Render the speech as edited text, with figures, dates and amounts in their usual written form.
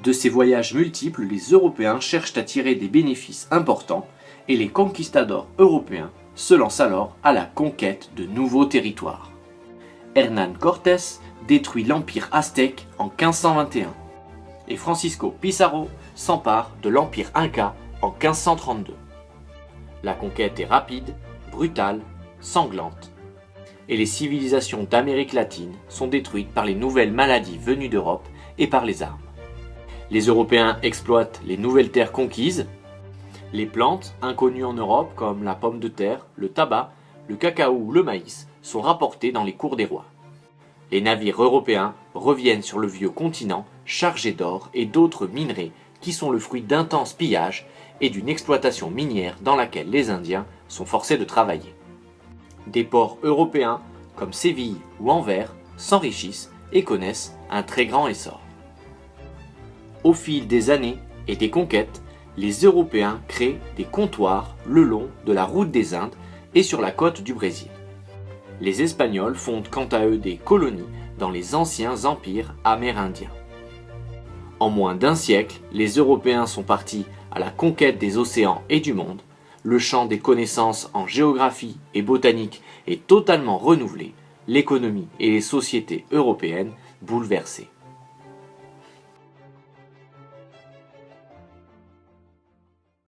De ces voyages multiples, les Européens cherchent à tirer des bénéfices importants et les conquistadors européens se lancent alors à la conquête de nouveaux territoires. Hernán Cortés détruit l'empire aztèque en 1521 et Francisco Pizarro s'empare de l'empire inca en 1532. La conquête est rapide, brutale, sanglante, et les civilisations d'Amérique latine sont détruites par les nouvelles maladies venues d'Europe et par les armes. Les Européens exploitent les nouvelles terres conquises, les plantes inconnues en Europe comme la pomme de terre, le tabac, le cacao ou le maïs sont rapportées dans les cours des rois. Les navires européens reviennent sur le vieux continent chargés d'or et d'autres minerais qui sont le fruit d'intenses pillages et d'une exploitation minière dans laquelle les Indiens sont forcés de travailler. Des ports européens comme Séville ou Anvers s'enrichissent et connaissent un très grand essor. Au fil des années et des conquêtes, les Européens créent des comptoirs le long de la route des Indes et sur la côte du Brésil. Les Espagnols fondent quant à eux des colonies dans les anciens empires amérindiens. En moins d'un siècle, les Européens sont partis à la conquête des océans et du monde. Le champ des connaissances en géographie et botanique est totalement renouvelé, l'économie et les sociétés européennes bouleversées.